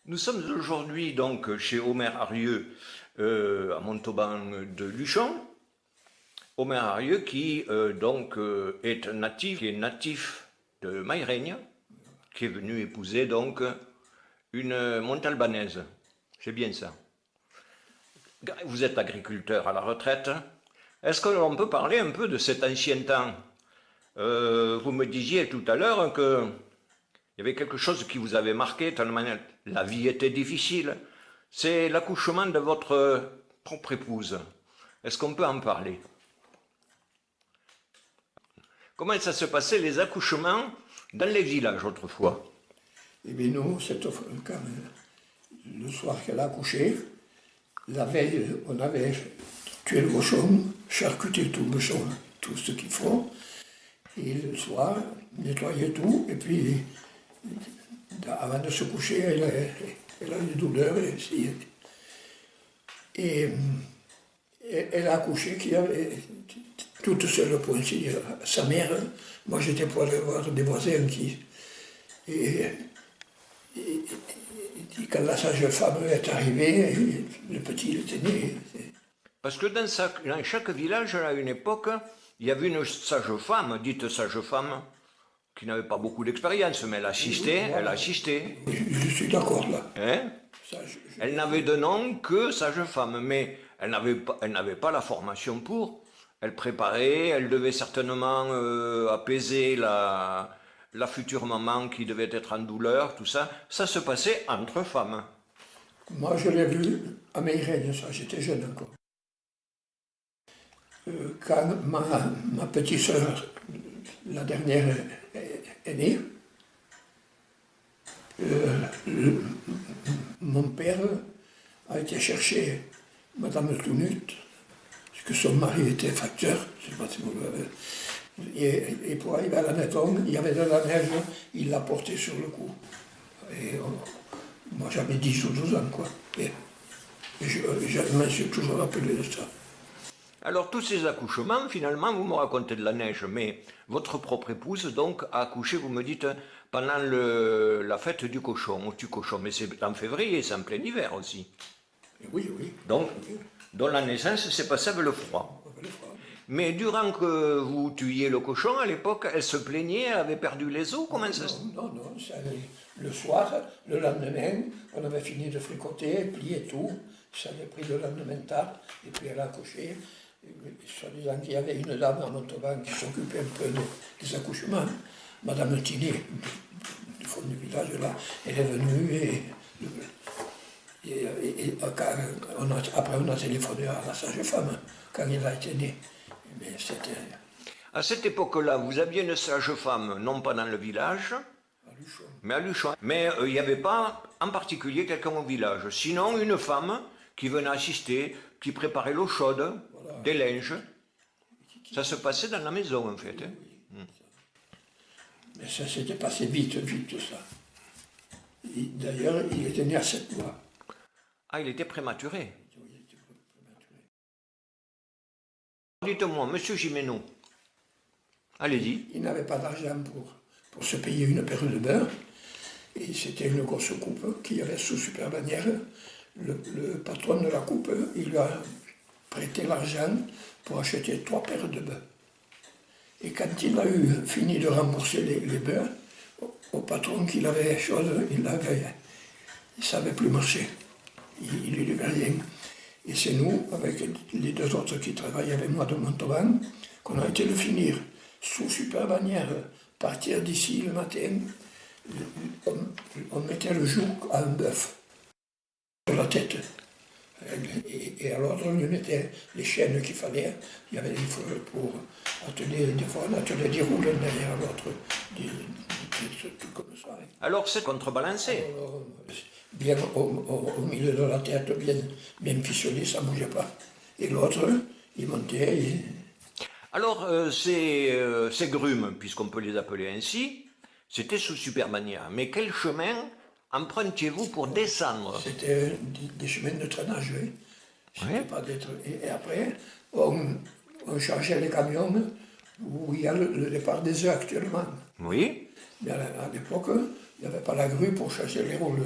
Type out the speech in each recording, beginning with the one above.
Nous sommes aujourd'hui donc chez Omer Harieux à Montauban de Luchon. Omer Harieux qui est natif de Maïrègne, qui est venu épouser donc une Montalbanaise. C'est bien ça. Vous êtes agriculteur à la retraite. Est-ce que l'on peut parler un peu de cet ancien temps? Vous me disiez tout à l'heure que il y avait quelque chose qui vous avait marqué, tellement la vie était difficile. C'est l'accouchement de votre propre épouse. Est-ce qu'on peut en parler? Comment ça se passait les accouchements dans les villages autrefois? Et bien nous, quand le soir qu'elle a accouché, la veille, on avait tué le cochon, charcuté tout le cochon, tout ce qu'il faut, et le soir, nettoyer tout, et puis avant de se coucher, elle a eu des douleurs, et elle a accouché qui avait toute seule pour ainsi dire, sa mère. Moi j'étais pour aller voir des voisins et quand la sage-femme est arrivée, le petit il était né. Parce que dans chaque village, à une époque, il y avait une sage-femme, dite sage-femme, qui n'avait pas beaucoup d'expérience, mais elle assistait, Voilà. elle assistait. Je suis d'accord là. Hein? Ça, Elle n'avait de nom que sage-femme, mais elle n'avait pas la formation pour. Elle préparait, elle devait certainement apaiser la future maman qui devait être en douleur, tout ça. Ça se passait entre femmes. Moi je l'ai vu à Meyrin, ça, j'étais jeune encore. Quand ma petite sœur, la dernière, est née, mon père a été chercher Madame Tounut, parce que son mari était facteur, je sais pas si vous l'avez. Et pour arriver à la maison, il y avait de la neige, il l'a portée sur le cou. Et moi j'avais 10 ou 12 ans, quoi. Et je me suis toujours rappelé de ça. Alors tous ces accouchements, finalement, vous me racontez de la neige, mais votre propre épouse, donc, a accouché, vous me dites, pendant la fête du cochon, au cochon, mais c'est en février, c'est en plein hiver aussi. Et oui, oui. Donc, dans la naissance, c'est passé avec le froid. Mais durant que vous tuiez le cochon, à l'époque, elle se plaignait, elle avait perdu les os, comment ça se... Non, le soir, le lendemain, on avait fini de fricoter, plier tout, ça avait pris le lendemain tard, et puis elle a accouché. Soi-disant qu'il y avait une dame à Montauban qui s'occupait un peu des accouchements, Madame Tini, du fond du village là, elle est venue après on a téléphoné à la sage-femme quand il a été né. Mais c'était À cette époque-là, vous aviez une sage-femme, non pas dans le village, à Luchon. mais à Luchon. Mais il n'y avait pas en particulier quelqu'un au village. Sinon, une femme qui venait assister, qui préparait l'eau chaude, Voilà. des linges. Ça se passait dans la maison, en fait. Oui, Hein. oui. Mais ça s'était passé vite, tout ça. D'ailleurs, il était né à 7 mois. Ah, il était prématuré. Oui, il était prématuré. Dites-moi, monsieur Gimeno, allez-y. Il n'avait pas d'argent pour se payer une paire de bains. Et c'était une grosse coupe qui avait sous super bannière. Le patron de la coupe, il lui a prêté l'argent pour acheter 3 paires de bains. Et quand il a eu fini de rembourser les bains, au patron qu'il avait chose, il ne savait plus marcher. Il lui devait rien. Et c'est nous, avec les deux autres qui travaillaient avec moi de Montauban, qu'on a été le finir sous super bannière, partir d'ici le matin. On mettait le joug à un bœuf sur la tête. Et à l'autre, on lui mettait les chaînes qu'il fallait. Il y avait des feux pour atteler, des fois on attelait des roues l'un derrière l'autre, des trucs comme ça. Alors, c'est contrebalancé. Alors, bien au milieu de la tête, bien ficelé, ça ne bougeait pas. Et l'autre, il montait. Alors, ces grumes, puisqu'on peut les appeler ainsi, c'était sous Supermania. Mais quel chemin empruntiez-vous pour descendre? C'était des chemins de traînage. Oui. Ouais. Pas et après, on chargeait les camions où il y a le départ des œufs actuellement. Oui. Mais à l'époque, il n'y avait pas la grue pour charger les roues.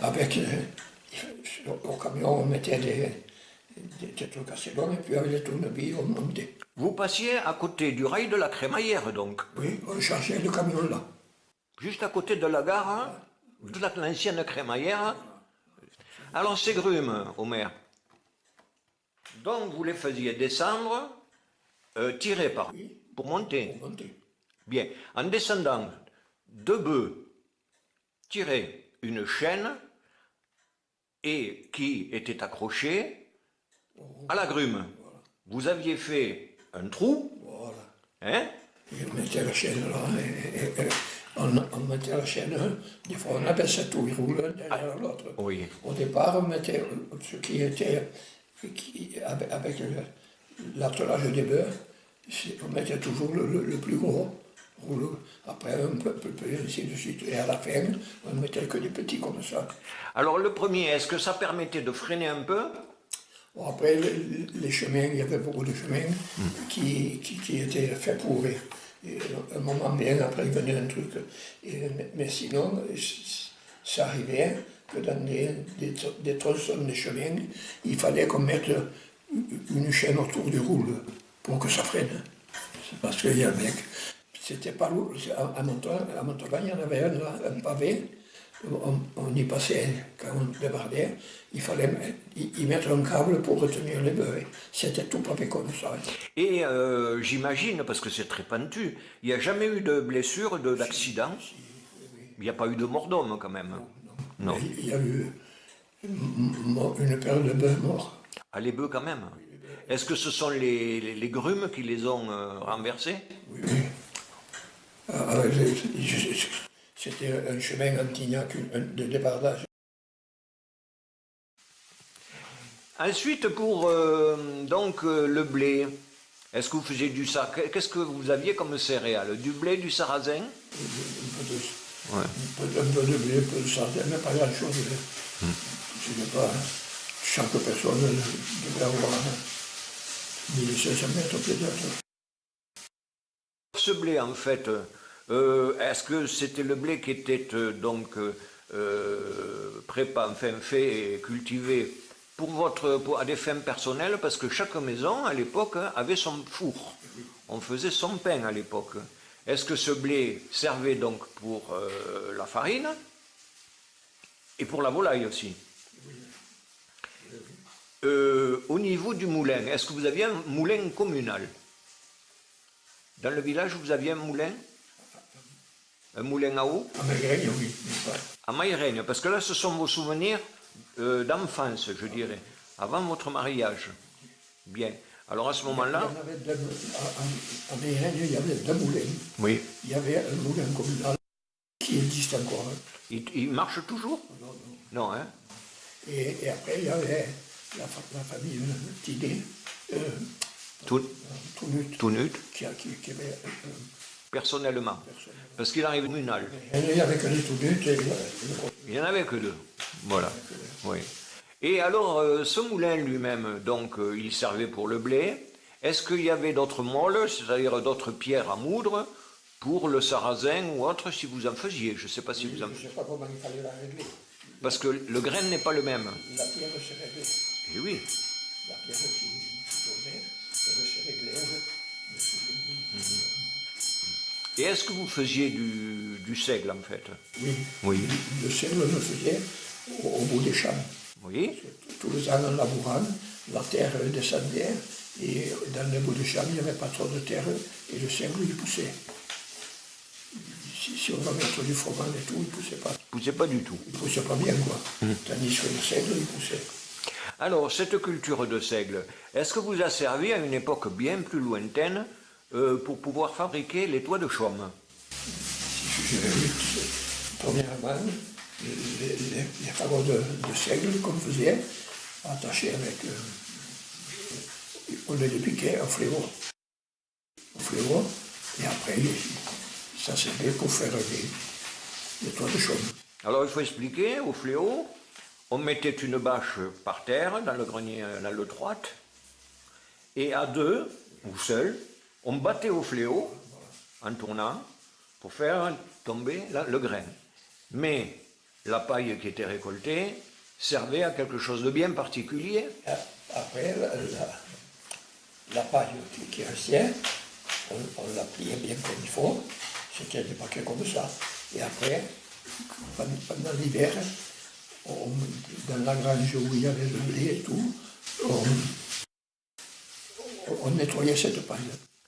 Avec, au camion, on mettait des trucs assez longs et puis avec les tournevis, on montait. Vous passiez à côté du rail de la crémaillère, donc. Oui, on cherchait le camion là. Juste à côté de la gare, hein, de l'ancienne crémaillère. Alors ces grumes, Omer, donc vous les faisiez descendre, tirer pour monter. On montait. Bien, en descendant, deux bœufs tiraient une chaîne et qui était accrochée à la grume. Vous aviez fait un trou, Voilà. hein? Et on mettait la chaîne là, et on mettait la chaîne, des fois on abaissait tout, il roule l'un derrière l'autre. Oui. Au départ, on mettait ce qui était, avec l'attelage des bœufs, on mettait toujours le plus gros rouleau. Après, un peu, ainsi de suite. Et à la fin, on ne mettait que des petits comme ça. Alors le premier, est-ce que ça permettait de freiner un peu? Bon, après, les chemins, il y avait beaucoup de chemins qui étaient faits pour eux. Et un moment bien, après, il venait un truc. Mais sinon, ça arrivait que dans des tronçons de chemin, il fallait qu'on mette une chaîne autour du roule pour que ça freine. C'est parce qu'il y avait... C'était pas lourd. À Montauban, il y en avait un, là, un pavé. On y passait quand on débardait. Il fallait y mettre un câble pour retenir les bœufs. C'était tout pavé comme ça. Et j'imagine, parce que c'est très pentu, il n'y a jamais eu de blessure, d'accident. Il n'y a pas eu de mort d'homme quand même. Non. Il y a eu une paire de bœufs morts. Ah, les bœufs quand même. Est-ce que ce sont les grumes qui les ont renversés? Oui, oui. C'était un chemin Antignac de débardage. Ensuite, pour donc le blé, est-ce que vous faisiez du sarrasin? Qu'est-ce que vous aviez comme céréales? Du blé, du sarrasin? Ouais. Un peu de blé, un peu de sardine, mais pas grand-chose. Je ne sais pas, chaque personne devait avoir 1500 mètres peut-être. Ce blé, en fait, est-ce que c'était le blé qui était fait et cultivé à des fins personnelles? Parce que chaque maison, à l'époque, avait son four. On faisait son pain à l'époque. Est-ce que ce blé servait donc pour la farine et pour la volaille aussi? Au niveau du moulin, est-ce que vous aviez un moulin communal? Dans le village, vous aviez un moulin? Un moulin à eau? À Maigreigne, oui. À Maigreigne, parce que là, ce sont vos souvenirs d'enfance, je dirais, avant votre mariage. Bien. Alors à ce moment-là... À Maigreigne, il y avait deux moulins. Oui. Il y avait un moulin communal qui existe encore. Il marche toujours? Non, hein? Et après, il y avait la famille Tidé, Tout nu, qui avait... personnellement. Parce qu'il arrive communal. Il n'y avait que les Tounuts et Il n'y en avait que deux. Voilà. Oui. Et alors, ce moulin lui-même, donc, il servait pour le blé. Est-ce qu'il y avait d'autres moles, c'est-à-dire d'autres pierres à moudre, pour le sarrasin ou autre, si vous en faisiez? Je ne sais pas si vous en je ne sais pas comment il fallait la régler. Parce que le grain n'est pas le même. La pierre se réglait. Et oui. La pierre qui tournait, elle se réglait. Et est-ce que vous faisiez du seigle, en fait? Oui. Oui. Le seigle le faisait au bout des champs. Oui. Tous les ans, en labourant, la terre descendait et dans le bout des champs, il n'y avait pas trop de terre et le seigle, il poussait. Si on va mettre du fromage et tout, il ne poussait pas. Il ne poussait pas du tout. Il ne poussait pas bien, quoi. Tandis que le seigle, il poussait. Alors, cette culture de seigle, est-ce que vous a servi à une époque bien plus lointaine pour pouvoir fabriquer les toits de chaume? Premièrement, les fagots de seigle qu'on faisait, attachés avec... on les piquait au fléau. Au fléau, et après, ça servait pour faire les toits de chaume. Alors, il faut expliquer, au fléau, on mettait une bâche par terre, dans le grenier, dans le droite, et à deux, ou seul, on battait au fléau, en tournant, pour faire tomber le grain. Mais la paille qui était récoltée servait à quelque chose de bien particulier. Après, la paille qui restait, on la pliait bien comme il faut. C'était des paquets comme ça. Et après, pendant l'hiver, dans la grange où il y avait le blé et tout, on nettoyait cette paille.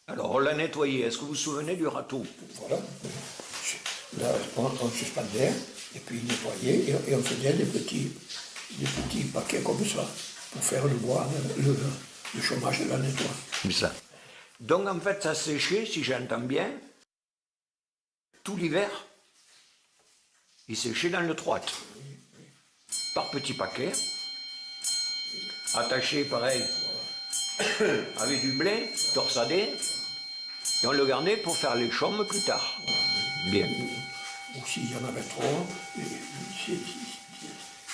Alors, on l'a nettoyée. Est-ce que vous vous souvenez du râteau? Voilà. Là, on suspendait, et puis nettoyait, et on faisait des petits paquets comme ça, pour faire le bois, le chômage de la nettoie. C'est ça. Donc, en fait, ça séchait, si j'entends bien, tout l'hiver. Il séchait dans le troite. Par petits paquets, attachés pareil, avec du blé, torsadé, et on le gardait pour faire les chaumes plus tard. Bien. Ou s'il y en avait trop,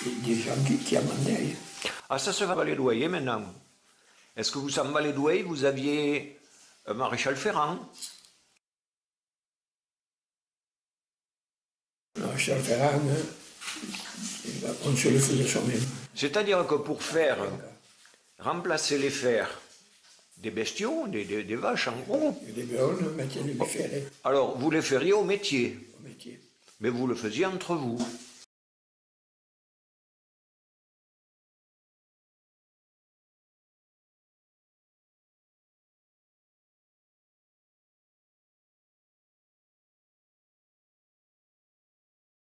des gens qui amenaient. Ah, ça se va les douailler maintenant. Est-ce que vous en Valédouaille, vous aviez un maréchal Ferrand? Le maréchal Ferrand, on se le faisait soi-même. C'est-à-dire que pour faire remplacer les fers des bestiaux, des vaches en gros, Et les béoles, on mettait les ferrets alors vous les feriez au métier, au métier. mais vous le faisiez entre vous.